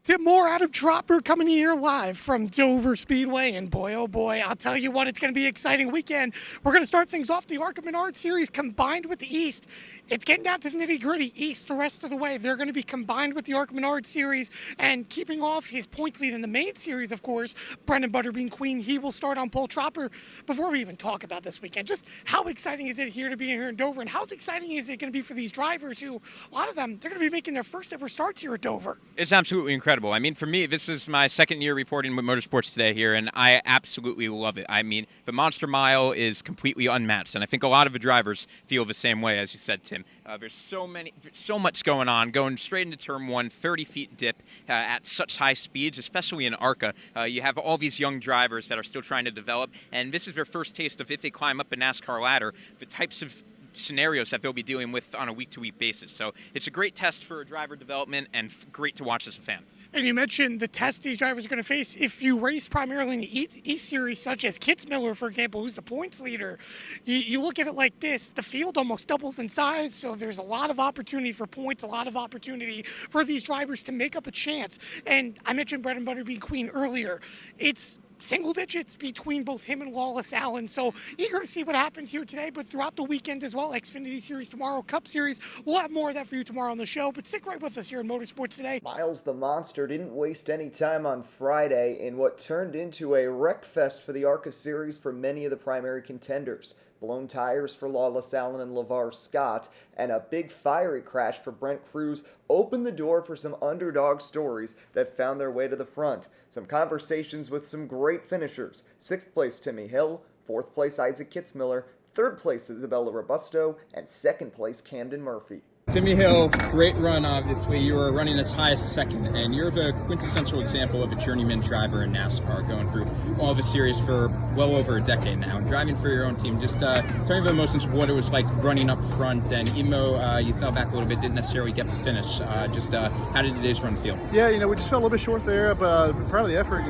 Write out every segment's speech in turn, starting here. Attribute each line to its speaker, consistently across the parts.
Speaker 1: Tim Moore, Adam Tropper coming here live from Dover Speedway. And boy, oh boy, I'll tell you what, it's going to be an exciting weekend. We're going to start things off the ARCA Menard Series combined with the East. It's getting down to the nitty-gritty. East the rest of the way. They're going to be combined with the ARCA Menard Series and keeping off his points lead in the main series, of course. Brendan Butterbean Queen, he will start on pole. Tropper, before we even talk about this weekend, just how exciting is it here to be here in Dover? And how exciting is it going to be for these drivers who, a lot of them, they're going to be making their first ever starts here at Dover?
Speaker 2: It's absolutely incredible. I mean, for me, this is my second year reporting with Motorsports today here, and I absolutely love it. I mean, the Monster Mile is completely unmatched, and I think a lot of the drivers feel the same way, as you said, Tim. There's so much going on, going straight into Turn 1, 30 feet dip at such high speeds, especially in ARCA. You have all these young drivers that are still trying to develop, and this is their first taste of, if they climb up a NASCAR ladder, the types of scenarios that they'll be dealing with on a week-to-week basis. So it's a great test for driver development and great to watch as a fan.
Speaker 1: And you mentioned the test these drivers are going to face. If you race primarily in the East Series, such as Kitzmiller, for example, who's the points leader, you look at it like this. The field almost doubles in size, so there's a lot of opportunity for points, a lot of opportunity for these drivers to make up a chance. And I mentioned Brendan Butterbean Queen earlier. It's single digits between both him and Lawless Allen. So eager to see what happens here today, but throughout the weekend as well. Xfinity Series tomorrow, Cup Series. We'll have more of that for you tomorrow on the show, but stick right with us here in Motorsports Today.
Speaker 3: Miles the Monster didn't waste any time on Friday in what turned into a wreck fest for the ARCA Series for many of the primary contenders. Blown tires for Lawless Allen and LeVar Scott, and a big fiery crash for Brent Cruz opened the door for some underdog stories that found their way to the front. Some conversations with some great finishers. 6th place Timmy Hill, 4th place Isaac Kitzmiller, 3rd place Isabella Robusto, and 2nd place Camden Murphy.
Speaker 4: Timmy Hill, great run, obviously. You were running as high as 2nd, and you're the quintessential example of a journeyman driver in NASCAR, going through all the series for well over a decade now, and driving for your own team. Just tell me the emotions of what it was like running up front, and even though you fell back a little bit, didn't necessarily get to finish, how did today's run feel?
Speaker 5: Yeah, we just fell a little bit short there, but proud of the effort.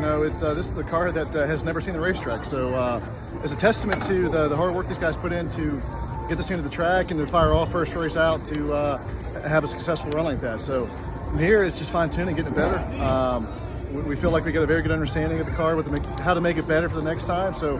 Speaker 5: This is the car that has never seen the racetrack, so it's a testament to the hard work these guys put in to get this into the track and then fire all first race out to have a successful run like that. So from here, it's just fine-tuning, getting it better. We feel like we got a very good understanding of the car, how to make it better for the next time. So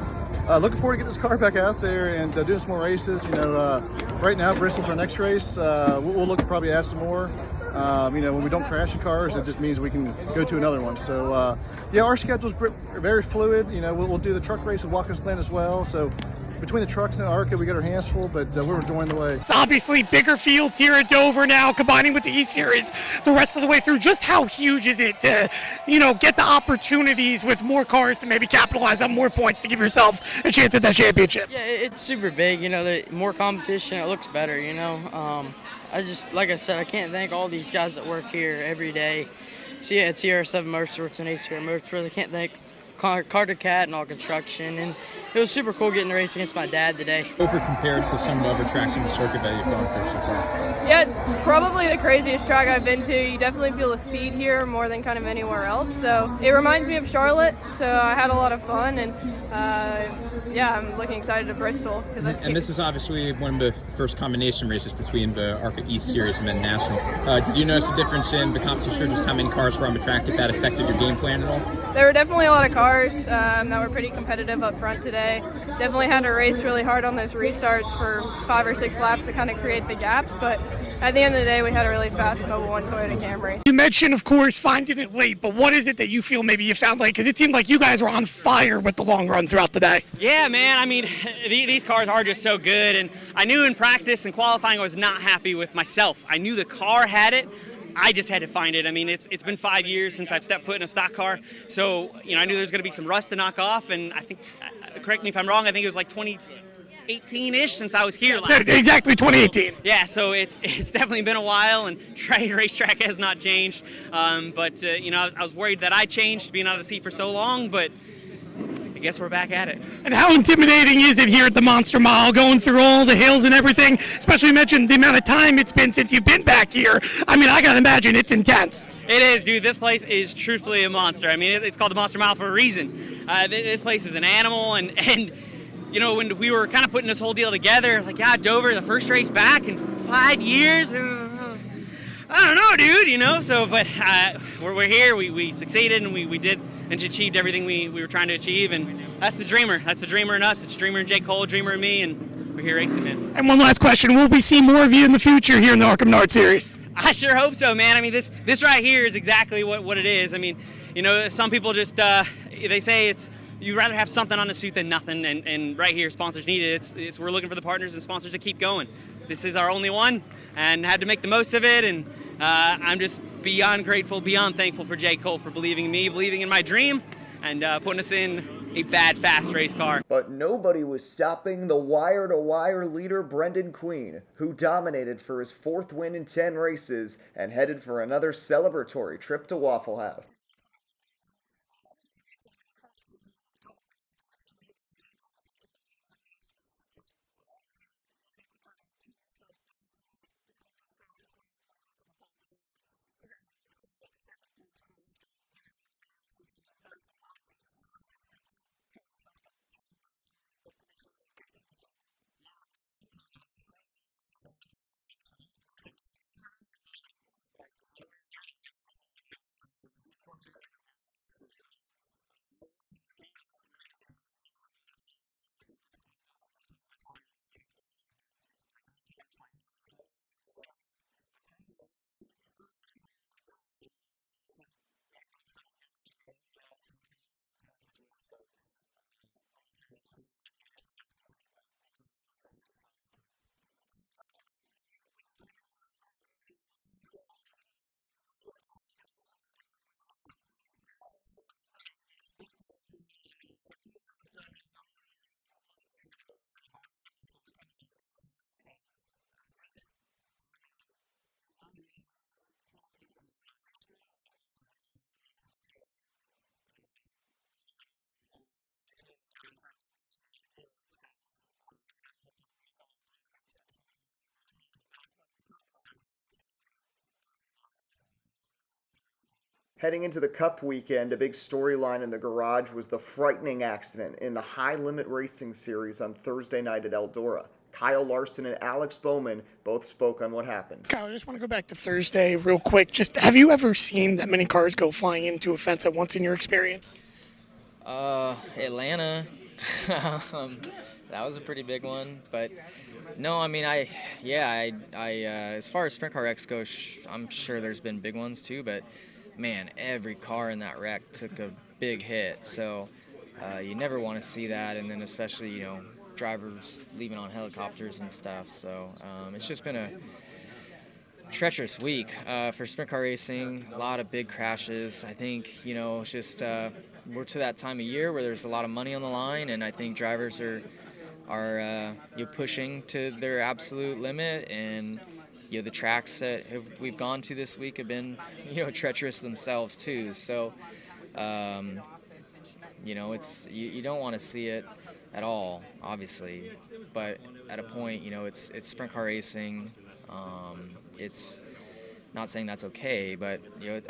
Speaker 5: looking forward to getting this car back out there and doing some more races. Right now, Bristol's our next race. We'll look to probably add some more. When we don't crash the cars, it just means we can go to another one. So, our schedule's very fluid. We'll do the truck race at Watkins Glen as well. So between the trucks and ARCA, we got our hands full, but we're enjoying the way.
Speaker 1: It's obviously bigger fields here at Dover now, combining with the East Series the rest of the way through. Just how huge is it to, get the opportunities with more cars to maybe capitalize on more points to give yourself a chance at that championship?
Speaker 6: Yeah, it's super big. The more competition, it looks better, like I said, I can't thank all these guys that work here every day. See at CR7 Motorsports and ACR Motorsports. I can't thank Carter Cat and all construction. And it was super cool getting to race against my dad today.
Speaker 4: Over compared to some of the other tracks in the circuit that you've gone through so far?
Speaker 7: Yeah, it's probably the craziest track I've been to. You definitely feel the speed here more than kind of anywhere else. So it reminds me of Charlotte. So I had a lot of fun, and I'm looking excited to Bristol.
Speaker 4: And this is obviously one of the first combination races between the ARCA East Series and then National. Did you notice a difference in the competition, just how many cars were on the track, if that affected your game plan at all?
Speaker 7: There were definitely a lot of cars that were pretty competitive up front today. Definitely had to race really hard on those restarts for 5 or 6 laps to kind of create the gaps, but at the end of the day, we had a really fast Mobil 1 Toyota Camry.
Speaker 1: You mentioned, of course, finding it late, but what is it that you feel maybe you found late? Because it seemed like you guys were on fire with the long run throughout the day.
Speaker 8: Yeah, man. I mean, these cars are just so good, and I knew in practice and qualifying I was not happy with myself. I knew the car had it. I just had to find it. I mean, it's been 5 years since I've stepped foot in a stock car, so I knew there was going to be some rust to knock off, and I think, correct me if I'm wrong, I think it was like 2018-ish since I was here last.
Speaker 1: Exactly 2018.
Speaker 8: Yeah, so it's definitely been a while, and racetrack has not changed. I was worried that I changed being out of the seat for so long, but I guess we're back at it.
Speaker 1: And how intimidating is it here at the Monster Mile, going through all the hills and everything? Especially you mentioned the amount of time it's been since you've been back here. I mean, I gotta imagine it's intense.
Speaker 8: It is, dude. This place is truthfully a monster. I mean, it's called the Monster Mile for a reason. This place is an animal, and when we were kind of putting this whole deal together, Dover, the first race back in 5 years. I don't know, dude, but we're here. We succeeded, and we did and achieved everything we were trying to achieve, and that's the dreamer. That's the dreamer in us. It's a dreamer in J. Cole, dreamer in me, and we're here racing, man.
Speaker 1: And one last question. Will we see more of you in the future here in the ARCA Menard Series?
Speaker 8: I sure hope so, man. I mean, this right here is exactly what it is. I mean, some people just, they say you'd rather have something on the suit than nothing, and right here, sponsors need it. We're looking for the partners and sponsors to keep going. This is our only one, and had to make the most of it, and I'm just beyond grateful, beyond thankful for J. Cole for believing in me, believing in my dream, and putting us in a bad, fast race car.
Speaker 3: But nobody was stopping the wire-to-wire leader Brendan Queen, who dominated for his 4th win in 10 races and headed for another celebratory trip to Waffle House. Heading into the Cup weekend, a big storyline in the garage was the frightening accident in the High Limit Racing Series on Thursday night at Eldora. Kyle Larson and Alex Bowman both spoke on what happened.
Speaker 1: Kyle, I just want to go back to Thursday real quick. Just have you ever seen that many cars go flying into a fence at once in your experience?
Speaker 9: Atlanta. That was a pretty big one, but no, I mean, I as far as sprint car wrecks go, I'm sure there's been big ones too, but man, every car in that wreck took a big hit, so you never want to see that, and then especially, drivers leaving on helicopters and stuff, so it's just been a treacherous week for sprint car racing. A lot of big crashes. I think, it's just we're to that time of year where there's a lot of money on the line, and I think drivers are pushing to their absolute limit, and the tracks that we've gone to this week have been, treacherous themselves too. So, it's you don't want to see it at all, obviously. But at a point, it's sprint car racing. It's not saying that's okay, but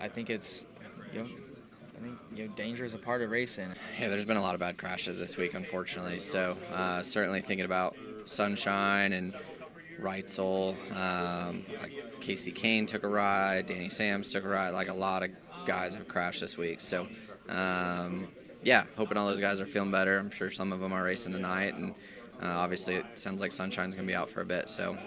Speaker 9: I think it's danger is a part of racing.
Speaker 10: Yeah, there's been a lot of bad crashes this week, unfortunately. So certainly thinking about Sunshine and Reitzel, like Casey Kane took a ride, Danny Sams took a ride, like a lot of guys have crashed this week. So, hoping all those guys are feeling better. I'm sure some of them are racing tonight, and obviously it sounds like Sunshine's going to be out for a bit. So,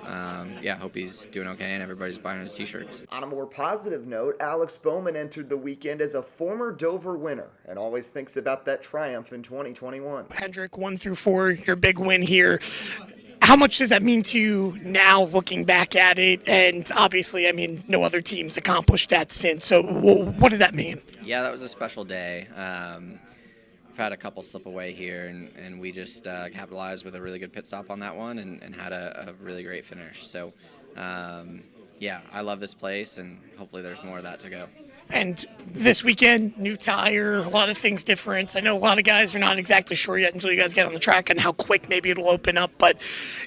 Speaker 10: hope he's doing okay and everybody's buying his T-shirts.
Speaker 3: On a more positive note, Alex Bowman entered the weekend as a former Dover winner and always thinks about that triumph in 2021.
Speaker 1: Hendrick, 1 through 4, your big win here. How much does that mean to you now, looking back at it? And obviously, no other teams accomplished that since. So what does that mean?
Speaker 10: Yeah, that was a special day. We've had a couple slip away here, and we just capitalized with a really good pit stop on that one and had a really great finish. So, I love this place, and hopefully there's more of that to go.
Speaker 1: And this weekend, new tire, a lot of things different. I know a lot of guys are not exactly sure yet until you guys get on the track and how quick maybe it'll open up. But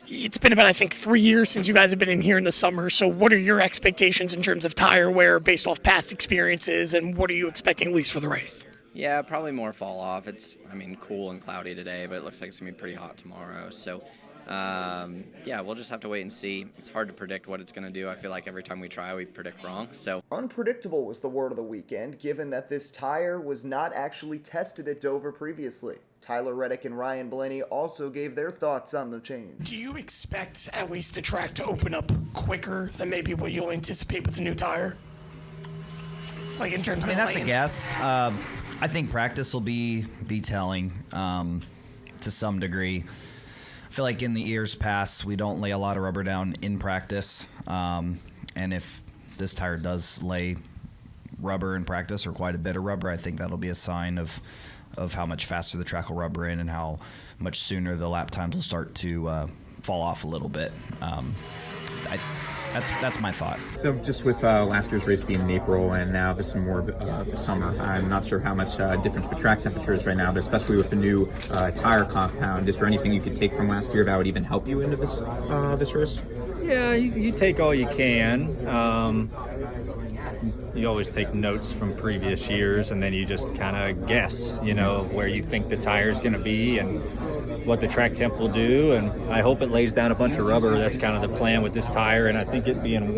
Speaker 1: it's been about, 3 years since you guys have been in here in the summer. So what are your expectations in terms of tire wear based off past experiences, and what are you expecting at least for the race?
Speaker 10: Yeah, probably more fall off. It's, cool and cloudy today, but it looks like it's going to be pretty hot tomorrow. So, yeah, we'll just have to wait and see. It's hard to predict what it's going to do. I feel like every time we try, we predict wrong. So
Speaker 3: Unpredictable was the word of the weekend, given that this tire was not actually tested at Dover previously. Tyler Reddick and Ryan Blaney also gave their thoughts on the change.
Speaker 1: Do you expect at least the track to open up quicker than maybe what you'll anticipate with the new tire? Like in terms of
Speaker 11: that's a
Speaker 1: lanes?
Speaker 11: guess. I think practice will be telling to some degree. I feel like in the years past, we don't lay a lot of rubber down in practice. And if this tire does lay rubber in practice, or quite a bit of rubber, I think that'll be a sign of how much faster the track will rubber in and how much sooner the lap times will start to fall off a little bit. That's my thought.
Speaker 4: So just with last year's race being in April and now this more the summer, I'm not sure how much difference with track temperatures right now, but especially with the new tire compound, is there anything you could take from last year that would even help you into this race?
Speaker 12: Yeah, you take all you can. You always take notes from previous years, and then you just kind of guess, where you think the tire's going to be and what the track temp will do. And I hope it lays down a bunch of rubber. That's kind of the plan with this tire. And I think it being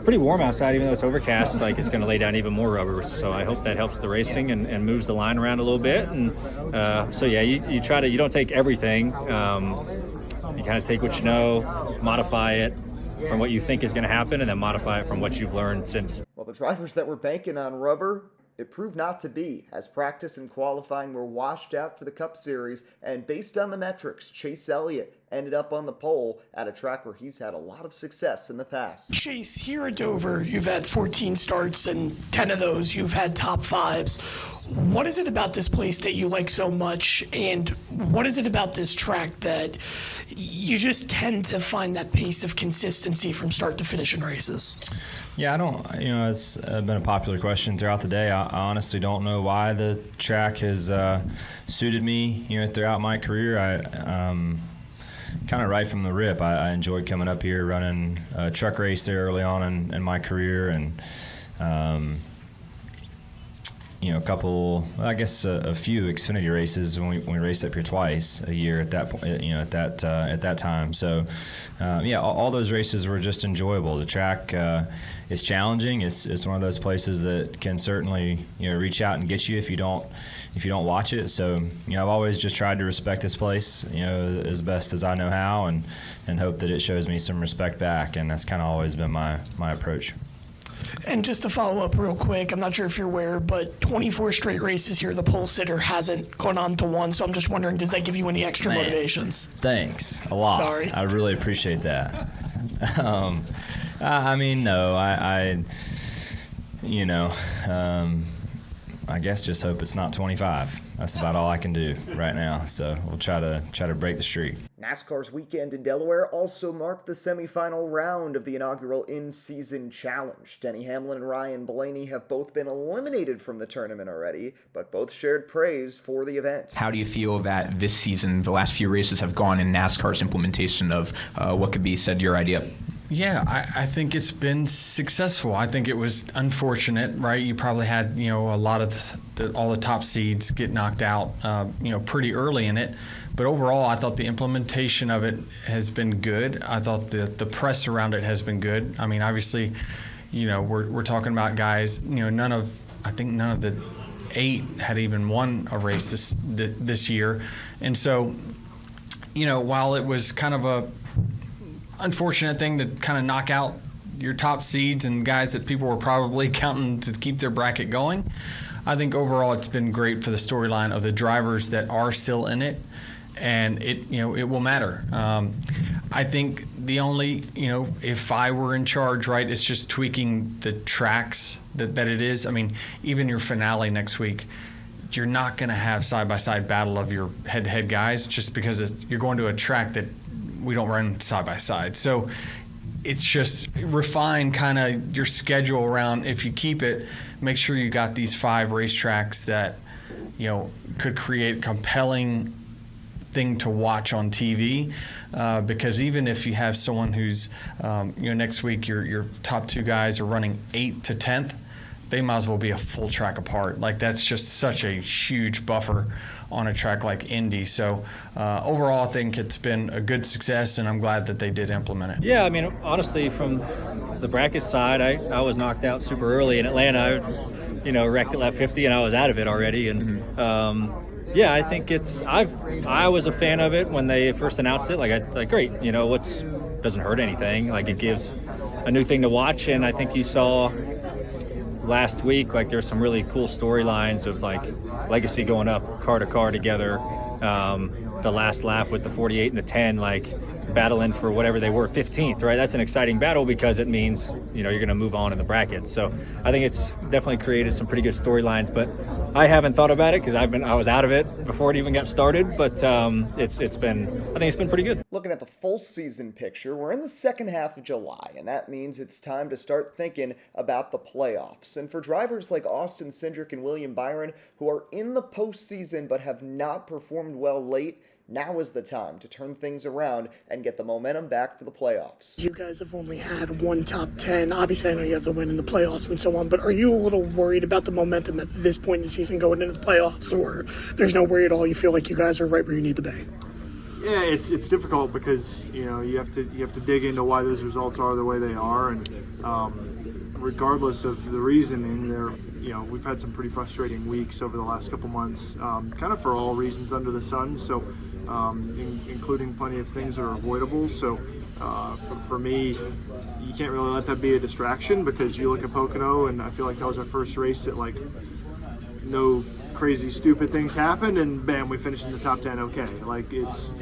Speaker 12: pretty warm outside, even though it's overcast, like it's going to lay down even more rubber. So I hope that helps the racing and moves the line around a little bit. And so yeah, you don't take everything. You kind of take what you know, modify it from what you think is going to happen, and then modify it from what you've learned since.
Speaker 3: Well, the drivers that were banking on rubber, it proved not to be, as practice and qualifying were washed out for the Cup Series, and based on the metrics, Chase Elliott ended up on the pole at a track where he's had a lot of success in the past.
Speaker 1: Chase, here at Dover, you've had 14 starts, and 10 of those you've had top fives. What is it about this place that you like so much, and what is it about this track that you just tend to find that pace of consistency from start to finish in races?
Speaker 13: Yeah, I don't, it's been a popular question throughout the day. I honestly don't know why the track has suited me, throughout my career. Kind of right from the rip, I enjoyed coming up here, running a truck race there early on in my career, and a few Xfinity races when we raced up here twice a year at that point, at that time. So, all those races were just enjoyable. The track is challenging. It's one of those places that can certainly reach out and get you if you don't watch it. So, I've always just tried to respect this place, as best as I know how, and hope that it shows me some respect back. And that's kind of always been my approach.
Speaker 1: And just to follow up real quick, I'm not sure if you're aware, but 24 straight races here, the pole sitter hasn't gone on to one. So I'm just wondering, does that give you any extra motivations?
Speaker 13: Thanks a lot.
Speaker 1: Sorry.
Speaker 13: I really appreciate that. No, I guess just hope it's not 25. That's about all I can do right now. So we'll try to break the streak.
Speaker 3: NASCAR's weekend in Delaware also marked the semifinal round of the inaugural in-season challenge. Denny Hamlin and Ryan Blaney have both been eliminated from the tournament already, but both shared praise for the event.
Speaker 2: How do you feel that this season, the last few races have gone in NASCAR's implementation of what could be said your idea?
Speaker 14: Yeah, I think it's been successful. I think it was unfortunate, right? You probably had, a lot of all the top seeds get knocked out, pretty early in it. But overall, I thought the implementation of it has been good. I thought the press around it has been good. I mean, obviously, we're talking about guys, none of the 8 had even won a race this year. And so, while it was kind of a unfortunate thing to kind of knock out your top seeds and guys that people were probably counting to keep their bracket going, I think overall it's been great for the storyline of the drivers that are still in it, and it will matter. I think the only, if I were in charge, right, it's just tweaking the tracks that it is. I mean, even your finale next week, you're not going to have side-by-side battle of your head-to-head guys just because you're going to a track that we don't run side-by-side. So it's just refine kind of your schedule around, if you keep it, make sure you got these 5 racetracks that, could create a compelling thing to watch on TV. Because even if you have someone who's, next week your top 2 guys are running 8th to 10th, they might as well be a full track apart. Like, that's just such a huge buffer on a track like Indy. So overall, I think it's been a good success, and I'm glad that they did implement it.
Speaker 12: Yeah, I mean, honestly, from the bracket side, I was knocked out super early in Atlanta. I wrecked at lap 50, and I was out of it already. And yeah, I think I was a fan of it when they first announced it. Like great, doesn't hurt anything. Like, it gives a new thing to watch, and I think you saw last week, like, there's some really cool storylines of like Legacy going up car to car together. The last lap with the 48 and the 10, like, battling for whatever they were, 15th, right? That's an exciting battle because it means, you're going to move on in the brackets. So I think it's definitely created some pretty good storylines, but I haven't thought about it because I was out of it before it even got started, but I think it's been pretty good.
Speaker 3: Looking at the full season picture, we're in the second half of July, and that means it's time to start thinking about the playoffs. And for drivers like Austin Cindric and William Byron, who are in the postseason but have not performed well late, now is the time to turn things around and get the momentum back for the playoffs.
Speaker 1: You guys have only had one top 10. Obviously, I know you have the win in the playoffs and so on, but are you a little worried about the momentum at this point in the season going into the playoffs, or there's no worry at all? You feel like you guys are right where you need to be?
Speaker 15: Yeah, it's difficult because you have to dig into why those results are the way they are, and regardless of the reasoning, we've had some pretty frustrating weeks over the last couple months, kind of for all reasons under the sun. So. Including plenty of things that are avoidable. So for me, you can't really let that be a distraction, because you look at Pocono, and I feel like that was our first race that, like, no crazy stupid things happened, and bam, we finished in the top 10. Okay, like, it's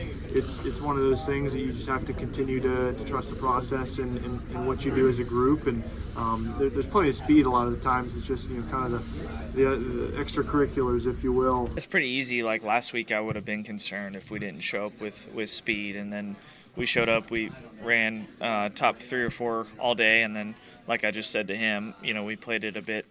Speaker 15: one of those things that you just have to continue to trust the process and what you do as a group. And there's plenty of speed a lot of the times. It's just kind of the extracurriculars, if you will.
Speaker 16: It's pretty easy. Like last week, I would have been concerned if we didn't show up with speed, and then we showed up. We ran top 3 or 4 all day, and then, like I just said to him, we played it a bit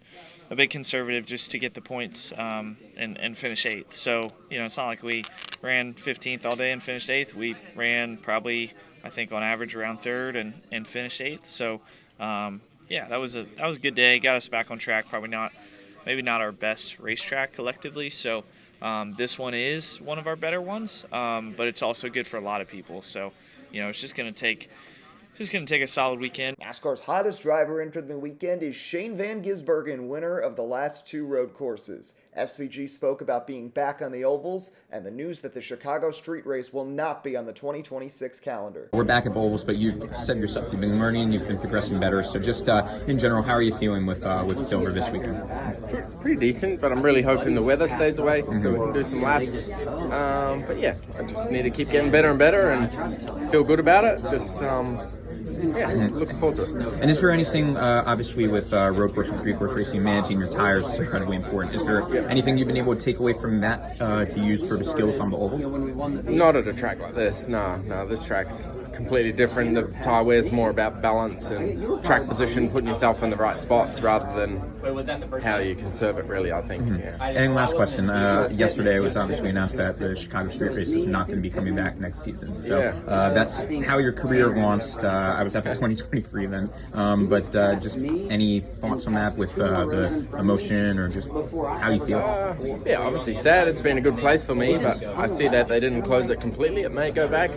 Speaker 16: conservative just to get the points and finish 8th. So it's not like we ran 15th all day and finished 8th. We ran probably, I think, on average around 3rd and finished 8th. So yeah, that was a good day. Got us back on track. Maybe not our best racetrack collectively. So this one is one of our better ones, but it's also good for a lot of people. So it's just going to take a solid weekend.
Speaker 3: NASCAR's hottest driver entering the weekend is Shane Van Gisbergen, winner of the last 2 road courses. SVG spoke about being back on the ovals and the news that the Chicago street race will not be on the 2026 calendar.
Speaker 17: We're back at ovals, but you've said yourself, you've been learning, you've been progressing better. So just in general, how are you feeling with Dover this weekend?
Speaker 18: Pretty decent, but I'm really hoping the weather stays away so we can do some laps. But yeah, I just need to keep getting better and better and feel good about it. Just looking forward to it.
Speaker 17: And is there anything, obviously with road course and street course racing, managing your tires is incredibly important. Is there anything you've been able to take away from that to use for the skills on the oval?
Speaker 18: Not at a track like this, no, this track's completely different. The tire wear is more about balance and track position, putting yourself in the right spots rather than how you conserve it, really, I think. Yeah.
Speaker 17: And last question, yesterday it was obviously announced that the Chicago street race is not going to be coming back next season. So that's how your career launched. I was at the 2023 event, but just any thoughts on that with the emotion or just how you feel?
Speaker 18: Yeah, obviously sad. It's been a good place for me, but I see that they didn't close it completely. It may go back,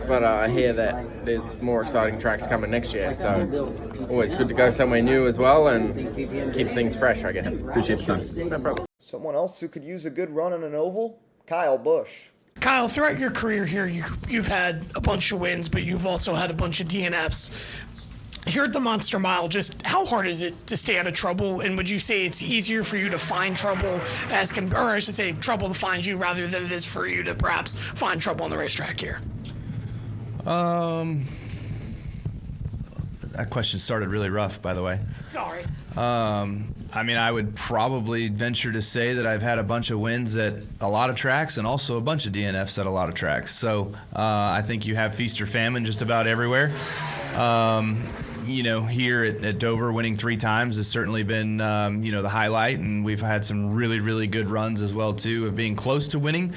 Speaker 18: but I hear that there's more exciting tracks coming next year, so always good to go somewhere new as well and keep things fresh, I guess.
Speaker 17: Appreciate the time.
Speaker 18: No problem.
Speaker 3: Someone else who could use a good run on an oval? Kyle Busch.
Speaker 1: Kyle, throughout your career here, you've had a bunch of wins, but you've also had a bunch of DNFs. Here at the Monster Mile, just how hard is it to stay out of trouble? And would you say it's easier for you to find trouble or I should say trouble to find you rather than it is for you to perhaps find trouble on the racetrack here?
Speaker 11: That question started really rough, by the way.
Speaker 1: Sorry.
Speaker 11: I mean, I would probably venture to say that I've had a bunch of wins at a lot of tracks and also a bunch of DNFs at a lot of tracks. So I think you have feast or famine just about everywhere. Here at Dover, winning 3 times has certainly been, the highlight, and we've had some really, really good runs as well, too, of being close to winning.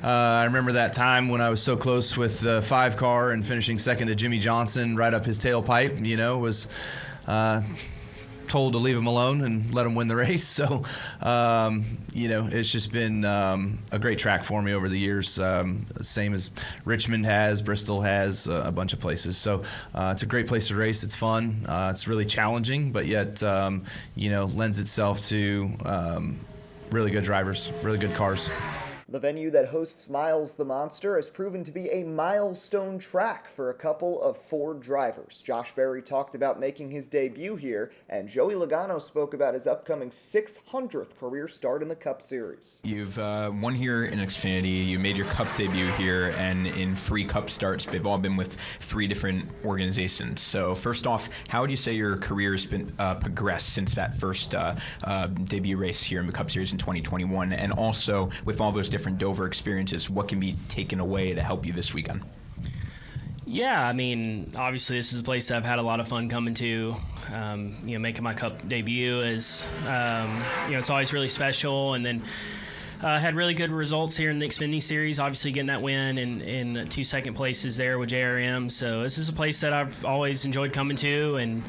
Speaker 11: I remember that time when I was so close with the 5 car and finishing second to Jimmy Johnson right up his tailpipe, was
Speaker 19: told to leave him alone and let him win the race. So, it's just been a great track for me over the years, same as Richmond has, Bristol has, a bunch of places. So it's a great place to race. It's fun. It's really challenging, but yet, lends itself to really good drivers, really good cars.
Speaker 3: The venue that hosts Miles the Monster has proven to be a milestone track for a couple of Ford drivers. Josh Berry talked about making his debut here, and Joey Logano spoke about his upcoming 600th career start in the Cup Series.
Speaker 2: You've won here in Xfinity, you made your Cup debut here, and in 3 Cup starts, they've all been with 3 different organizations. So first off, how would you say your career has been progressed since that first debut race here in the Cup Series in 2021? And also, with all those different Dover experiences, what can be taken away to help you this weekend?
Speaker 20: Yeah, I mean, obviously this is a place that I've had a lot of fun coming to. Making my Cup debut is, it's always really special. And then had really good results here in the Xfinity Series, obviously getting that win in 2 second places there with JRM. So this is a place that I've always enjoyed coming to, and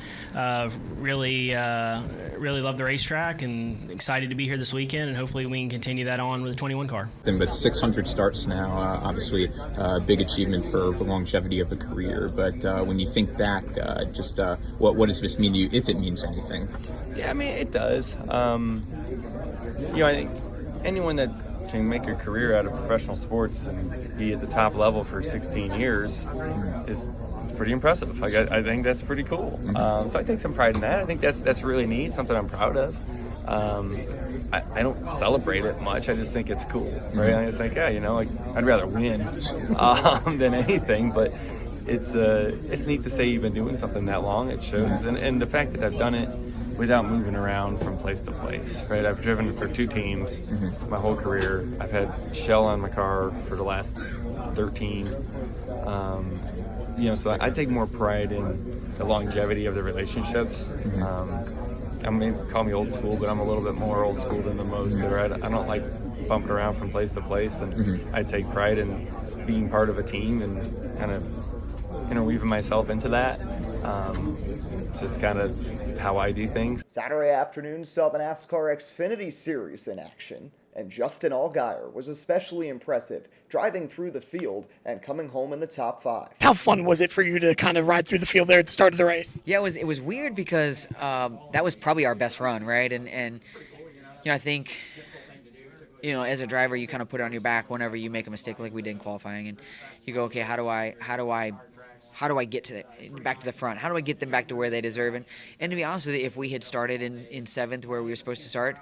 Speaker 20: really love the racetrack, and excited to be here this weekend, and hopefully we can continue that on with the 21 car.
Speaker 17: But 600 starts now, obviously a big achievement for the longevity of the career. But when you think back, what does this mean to you, if it means anything?
Speaker 21: Yeah, I mean, it does. I think anyone that can make a career out of professional sports and be at the top level for 16 years is pretty impressive. I think that's pretty cool. So I take some pride in that. I think that's really neat, something I'm proud of. I don't celebrate it much. I just think it's cool, right? I just think, I'd rather win than anything, but it's neat to say you've been doing something that long. It shows, and the fact that I've done it without moving around from place to place, right? I've driven for 2 teams my whole career. I've had Shell on my car for the last 13. So I take more pride in the longevity of the relationships. Call me old school, but I'm a little bit more old school than the most. I don't like bumping around from place to place, and I take pride in being part of a team and kind of interweaving myself into that. It's just kind of how I do things.
Speaker 3: Saturday afternoon saw the NASCAR Xfinity Series in action, and Justin Allgaier was especially impressive, driving through the field and coming home in the top 5.
Speaker 1: How fun was it for you to kind of ride through the field there at the start of the race?
Speaker 22: Yeah, it was weird because that was probably our best run, right? And I think, as a driver, you kind of put it on your back whenever you make a mistake like we did in qualifying, and you go, okay, how do I get back to the front? How do I get them back to where they deserve? And to be honest with you, if we had started in 7th where we were supposed to start,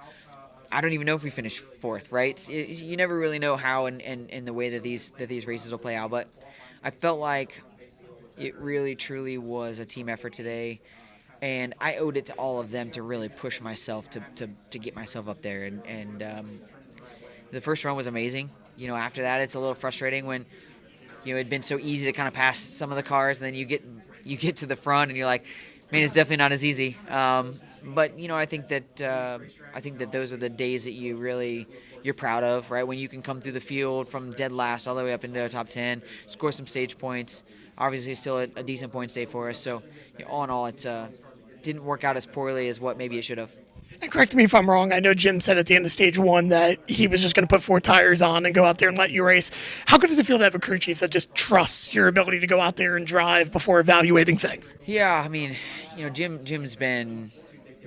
Speaker 22: I don't even know if we finished 4th, right? You never really know how and the way that these races will play out. But I felt like it really, truly was a team effort today. And I owed it to all of them to really push myself to get myself up there. And the first run was amazing. After that, it's a little frustrating when it'd been so easy to kind of pass some of the cars, and then you get to the front and you're like, man, it's definitely not as easy. But I think that those are the days that you're proud of, right? When you can come through the field from dead last all the way up into the top 10, score some stage points. Obviously, still a decent points day for us. So all in all, it didn't work out as poorly as what maybe it should have.
Speaker 1: And correct me if I'm wrong, I know Jim said at the end of stage 1 that he was just going to put 4 tires on and go out there and let you race. How good does it feel to have a crew chief that just trusts your ability to go out there and drive before evaluating things?
Speaker 22: Yeah, I mean, Jim's been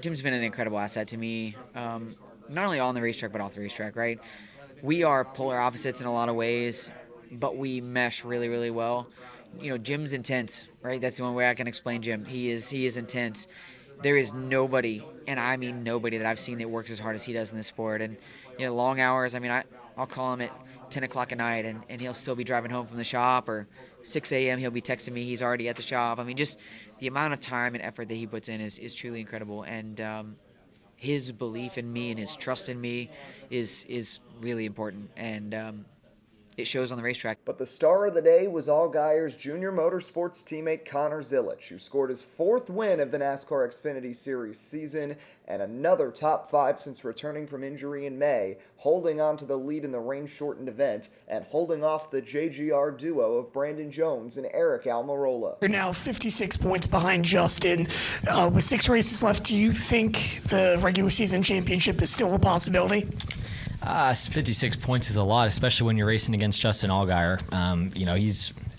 Speaker 22: an incredible asset to me, not only on the racetrack but off the racetrack, right? We are polar opposites in a lot of ways, but we mesh really, really well. Jim's intense, right? That's the one way I can explain Jim. He is intense. There is nobody, and I mean nobody, that I've seen that works as hard as he does in this sport. And long hours. I mean, I'll call him at 10 o'clock at night, and he'll still be driving home from the shop, or 6 a.m. he'll be texting me he's already at the shop. I mean, just the amount of time and effort that he puts in is truly incredible. And his belief in me and his trust in me is really important. And it shows on the racetrack.
Speaker 3: But the star of the day was Allgaier's junior motorsports teammate Connor Zilisch, who scored his 4th win of the NASCAR Xfinity Series season and another top 5 since returning from injury in May, holding on to the lead in the rain-shortened event and holding off the JGR duo of Brandon Jones and Eric Almirola.
Speaker 1: You're now 56 points behind Justin. With 6 races left, do you think the regular season championship is still a possibility?
Speaker 5: 56 points is a lot, especially when you're racing against Justin Allgaier.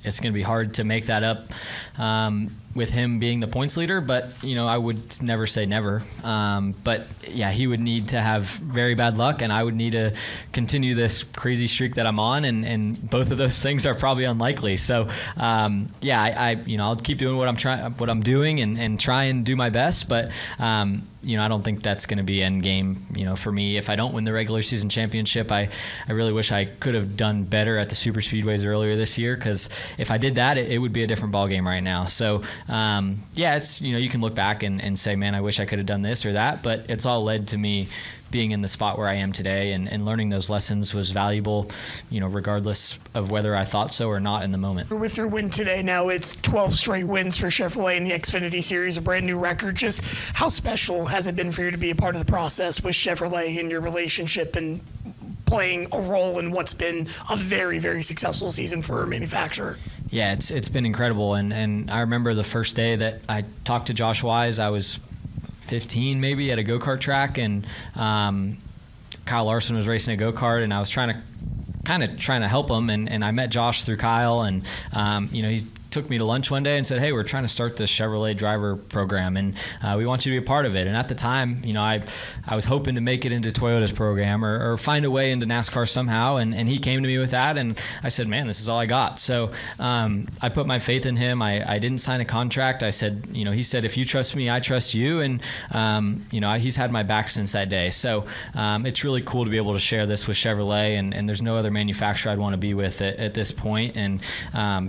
Speaker 5: It's going to be hard to make that up with him being the points leader, but I would never say never. But yeah, he would need to have very bad luck, and I would need to continue this crazy streak that I'm on, and both of those things are probably unlikely. So I'll keep doing what I'm doing and try and do my best, but I don't think that's going to be end game, for me. If I don't win the regular season championship, I really wish I could have done better at the super speedways earlier this year, because if I did that, it would be a different ball game right now. So it's you can look back and say, man, I wish I could have done this or that, but it's all led to me being in the spot where I am today, and learning those lessons was valuable, regardless of whether I thought so or not in the moment.
Speaker 1: With your win today, now it's 12 straight wins for Chevrolet in the Xfinity Series, a brand new record. Just how special has it been for you to be a part of the process with Chevrolet in your relationship and playing a role in what's been a very, very successful season for a manufacturer?
Speaker 5: Yeah, it's been incredible, and I remember the first day that I talked to Josh Wise. I was 15 maybe at a go-kart track, and Kyle Larson was racing a go-kart, and I was trying to help him, and I met Josh through Kyle, and he took me to lunch one day and said, hey, we're trying to start this Chevrolet driver program, and we want you to be a part of it. And at the time, I was hoping to make it into Toyota's program or find a way into NASCAR somehow, and he came to me with that, and I said, man, this is all I got. So I put my faith in him. I didn't sign a contract. I said, he said, if you trust me, I trust you, and he's had my back since that day. So it's really cool to be able to share this with Chevrolet, and there's no other manufacturer I'd want to be with at this point. And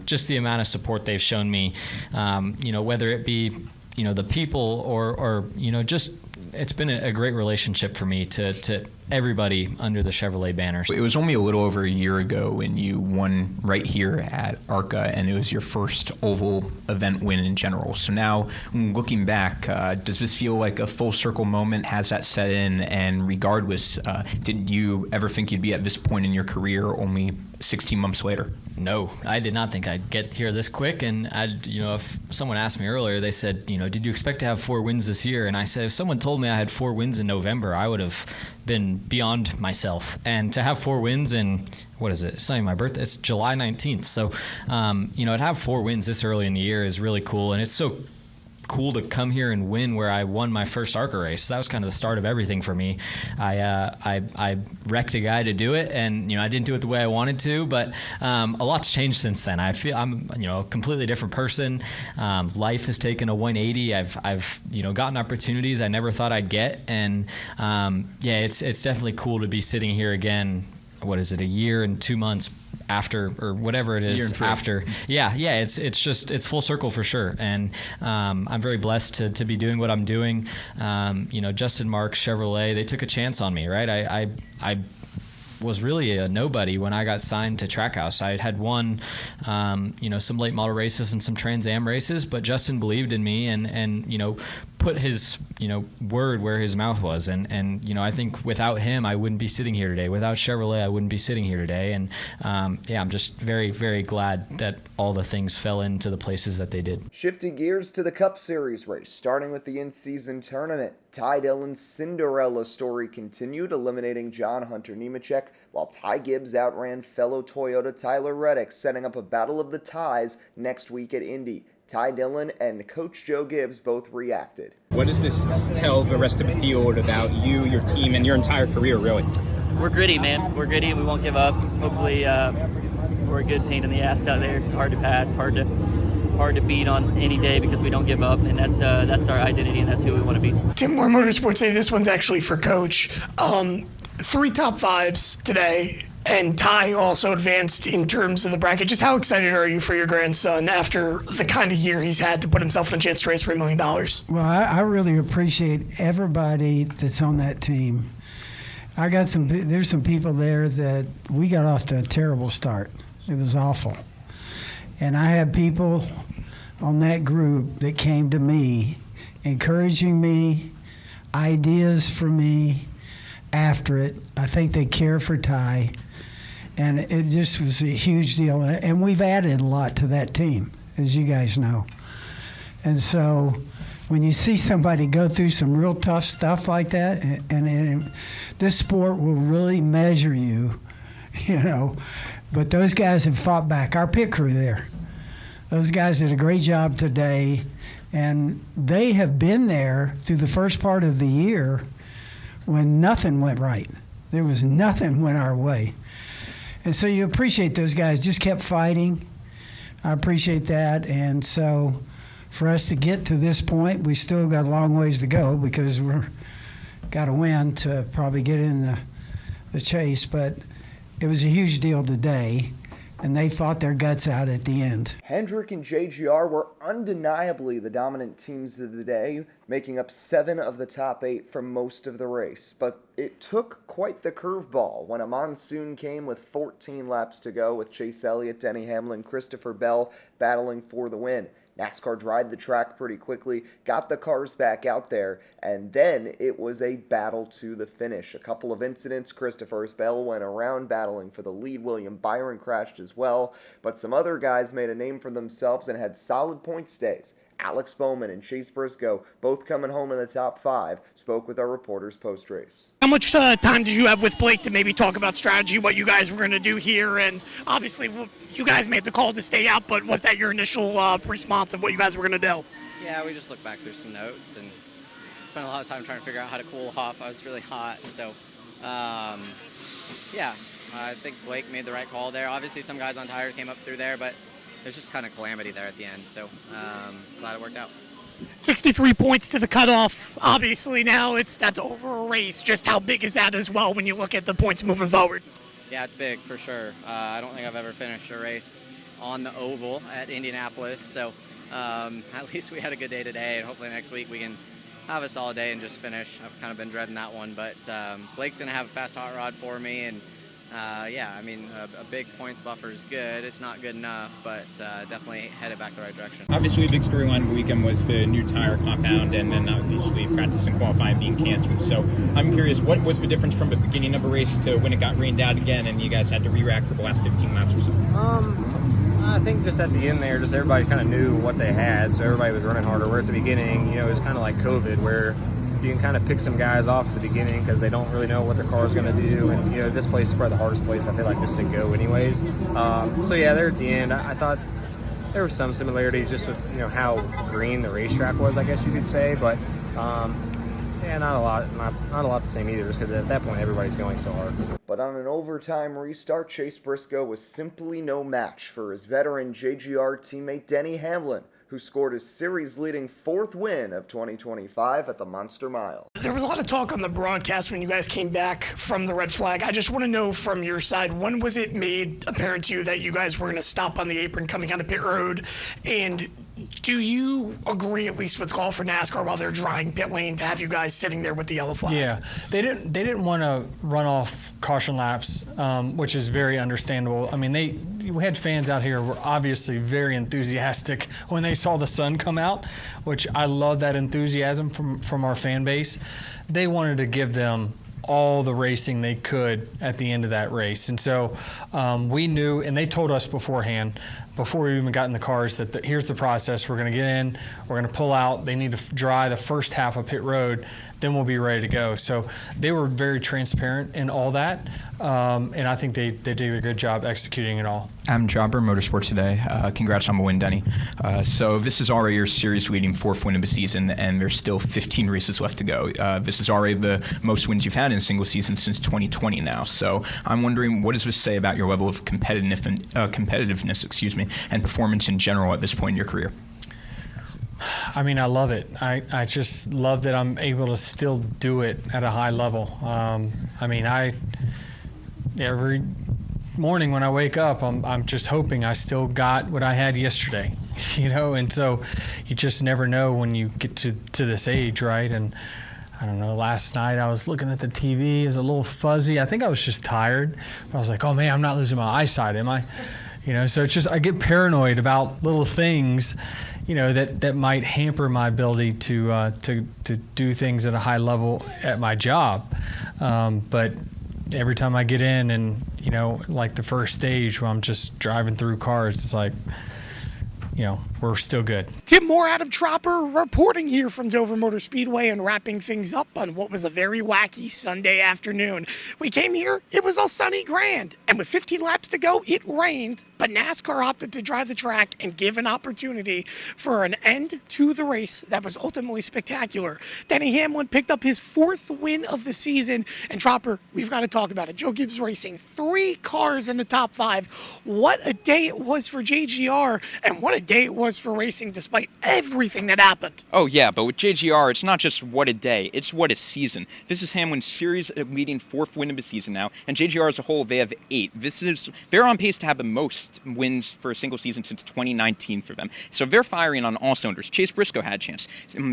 Speaker 5: just the amount of support they've shown me, whether it be, the people or just, it's been a great relationship for me to everybody under the Chevrolet banner.
Speaker 17: It was only a little over a year ago when you won right here at ARCA, and it was your first oval event win in general. So now, looking back, does this feel like a full circle moment? Has that set in? And regardless, did you ever think you'd be at this point in your career only 16 months later?
Speaker 5: No, I did not think I'd get here this quick. And if someone asked me earlier, they said, did you expect to have 4 wins this year? And I said, if someone told me I had 4 wins in November, I would have been beyond myself. And to have 4 wins in, what is it? It's not even my birthday. It's July 19th. So, to have 4 wins this early in the year is really cool. And it's so cool to come here and win where I won my first ARCA race. That was kind of the start of everything for me. I wrecked a guy to do it, and I didn't do it the way I wanted to, but a lot's changed since then. I feel I'm a completely different person. Life has taken a 180. I've gotten opportunities I never thought I'd get, and it's definitely cool to be sitting here again. What is it? A year and 2 months after, or whatever it is after. It's full circle for sure. And I'm very blessed to be doing what I'm doing. Justin Marks, Chevrolet, they took a chance on me, right? I was really a nobody when I got signed to Trackhouse. I had won, some late model races and some Trans Am races, but Justin believed in me and put his, word where his mouth was. And I think without him, I wouldn't be sitting here today. Without Chevrolet, I wouldn't be sitting here today. And I'm just very, very glad that all the things fell into the places that they did.
Speaker 3: Shifting gears to the Cup Series race, starting with the in-season tournament. Ty Dillon's Cinderella story continued, eliminating John Hunter Nemechek, while Ty Gibbs outran fellow Toyota Tyler Reddick, setting up a battle of the ties next week at Indy. Ty Dillon and Coach Joe Gibbs both reacted.
Speaker 6: What does this tell the rest of the field about you, your team, and your entire career, really?
Speaker 23: We're gritty, man. We're gritty. We won't give up. Hopefully, we're a good pain in the ass out there. Hard to pass, hard to beat on any day because we don't give up, and that's our identity, and that's who we want to be.
Speaker 1: Tim Moore Motorsports say this one's actually for Coach. 3 top 5s today, and Ty also advanced in terms of the bracket. Just how excited are you for your grandson after the kind of year he's had to put himself in a chance to race for $1 million?
Speaker 24: Well, I really appreciate everybody that's on that team.
Speaker 7: There's some people there that we got off to a terrible start. It was awful. And I had people on that group that came to me, encouraging me, ideas for me after it. I think they care for Ty. And it just was a huge deal. And we've added a lot to that team, as you guys know. And so when you see somebody go through some real tough stuff like that, and this sport will really measure you, But those guys have fought back. Our pit crew there, those guys did a great job today, and they have been there through the first part of the year when nothing went right. There was nothing went our way. And so you appreciate those guys, just kept fighting. I appreciate that. And so for us to get to this point, we still got a long ways to go because we're got to win to probably get in the chase. But it was a huge deal today, and they fought their guts out at the end.
Speaker 3: Hendrick and JGR were undeniably the dominant teams of the day, making up 7 of the top 8 for most of the race. But it took quite the curveball when a monsoon came with 14 laps to go, with Chase Elliott, Denny Hamlin, Christopher Bell battling for the win. NASCAR dried the track pretty quickly, got the cars back out there, and then it was a battle to the finish. A couple of incidents, Christopher Bell went around battling for the lead, William Byron crashed as well, but some other guys made a name for themselves and had solid points days. Alex Bowman and Chase Briscoe, both coming home in the top 5, spoke with our reporters post-race.
Speaker 1: How much time did you have with Blake to maybe talk about strategy, what you guys were going to do here? And obviously, you guys made the call to stay out, but was that your initial response of what you guys were going to do?
Speaker 10: Yeah, we just looked back through some notes and spent a lot of time trying to figure out how to cool off. I was really hot, so yeah, I think Blake made the right call there. Obviously, some guys on tire came up through there, but there's just kind of calamity there at the end, so glad it worked out.
Speaker 1: 63 points to the cutoff. Obviously, now that's over a race. Just how big is that as well when you look at the points moving forward?
Speaker 10: Yeah, it's big for sure. I don't think I've ever finished a race on the oval at Indianapolis, so at least we had a good day today, and hopefully next week we can have a solid day and just finish. I've kind of been dreading that one, but Blake's going to have a fast hot rod for me, and yeah, I mean, a big points buffer is good. It's not good enough, but definitely headed back the right direction.
Speaker 6: Obviously, a big storyline of the weekend was the new tire compound, and then obviously practice and qualifying being canceled. So I'm curious, what was the difference from the beginning of a race to when it got rained out again and you guys had to re-rack for the last 15 laps or so?
Speaker 21: I think just at the end there, just everybody kind of knew what they had, so everybody was running harder. Where at the beginning, it was kind of like COVID, where you can kind of pick some guys off at the beginning because they don't really know what their car is going to do. And, this place is probably the hardest place, I feel like, just to go anyways. So, yeah, there at the end, I thought there were some similarities just with, how green the racetrack was, I guess you could say. But, yeah, not a lot the same either, just because at that point everybody's going so hard.
Speaker 3: But on an overtime restart, Chase Briscoe was simply no match for his veteran JGR teammate Denny Hamlin, who scored his series-leading 4th win of 2025 at the Monster Mile.
Speaker 1: There was a lot of talk on the broadcast when you guys came back from the red flag. I just want to know from your side, when was it made apparent to you that you guys were going to stop on the apron coming out of pit road? And do you agree, at least with call for NASCAR while they're drying pit lane, to have you guys sitting there with the yellow flag?
Speaker 14: Yeah, they didn't want to run off caution laps, which is very understandable. I mean, we had fans out here who were obviously very enthusiastic when they saw the sun come out, which I love that enthusiasm from our fan base. They wanted to give them all the racing they could at the end of that race. And so we knew, and they told us beforehand, before we even got in the cars, that here's the process. We're going to get in, we're going to pull out. They need to dry the first half of pit road, then we'll be ready to go. So they were very transparent in all that, and I think they did a good job executing it all.
Speaker 2: I'm Jobber, Motorsports Today. Congrats on the win, Denny. So this is already your series-leading 4th win of the season, and there's still 15 races left to go. This is already the most wins you've had in a single season since 2020 now. So I'm wondering, what does this say about your level of competitiveness, and performance in general at this point in your career?
Speaker 14: I mean, I love it. I just love that I'm able to still do it at a high level. I mean, every morning when I wake up, I'm just hoping I still got what I had yesterday, and so you just never know when you get to this age, right? And I don't know, last night I was looking at the TV. It was a little fuzzy. I think I was just tired. I was like, oh man, I'm not losing my eyesight, am I? So it's just, I get paranoid about little things, that might hamper my ability to do things at a high level at my job. But every time I get in and, like the first stage where I'm just driving through cars, it's like, we're still good.
Speaker 1: Tim Moore, Adam Tropper reporting here from Dover Motor Speedway and wrapping things up on what was a very wacky Sunday afternoon. We came here, it was all sunny grand, and with 15 laps to go, it rained, but NASCAR opted to drive the track and give an opportunity for an end to the race that was ultimately spectacular. Denny Hamlin picked up his 4th win of the season, and Tropper, we've got to talk about it. Joe Gibbs Racing, 3 cars in the top 5. What a day it was for JGR, and what a day it was for racing despite everything that happened.
Speaker 2: Oh yeah, but with JGR, it's not just what a day, it's what a season. This is Hamlin's series leading 4th win of the season now, and JGR as a whole, they have 8. They're on pace to have the most wins for a single season since 2019 for them. So they're firing on all cylinders. Chase Briscoe had a chance.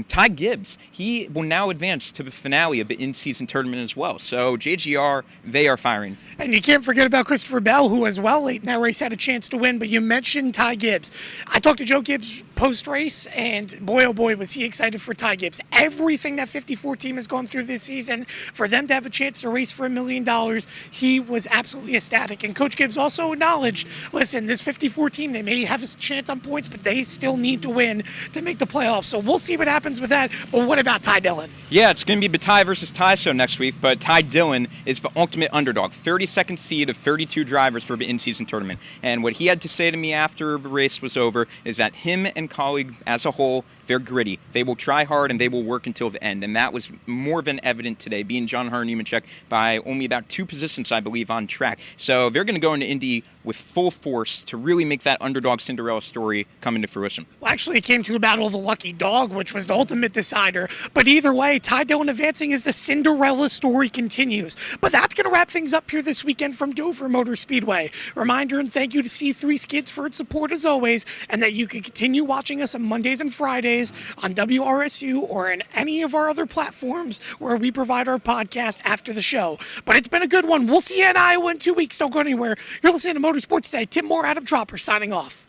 Speaker 2: Ty Gibbs, he will now advance to the finale of the in-season tournament as well. So JGR, they are firing.
Speaker 1: And you can't forget about Christopher Bell, who as well late in that race had a chance to win, but you mentioned Ty Gibbs. I talked to Joe Gibbs post-race, and boy, oh boy, was he excited for Ty Gibbs. Everything that 54 team has gone through this season, for them to have a chance to race for $1 million, he was absolutely ecstatic. And Coach Gibbs also acknowledged, listen, this 54 team, they may have a chance on points, but they still need to win to make the playoffs. So we'll see what happens with that. But what about Ty Dillon?
Speaker 2: Yeah, it's going to be Ty versus Ty show next week, but Ty Dillon is the ultimate underdog. 32nd seed of 32 drivers for the in-season tournament. And what he had to say to me after the race was over is that him and colleague as a whole, they're gritty. They will try hard and they will work until the end. And that was more than evident today, being John Hunter-Nemechek by only about 2 positions, I believe, on track. So they're going to go into Indy with full force to really make that underdog Cinderella story come into fruition.
Speaker 1: Well, actually, it came to a battle of the lucky dog, which was the ultimate decider. But either way, Ty Dillon advancing as the Cinderella story continues. But that's going to wrap things up here this weekend from Dover Motor Speedway. Reminder and thank you to C3 Skids for its support as always, and that you can continue watching us on Mondays and Fridays on WRSU or in any of our other platforms where we provide our podcast after the show. But it's been a good one. We'll see you in Iowa in 2 weeks. Don't go anywhere. You're listening to Motorsports Today. Tim Moore, Adam Tropper, signing off.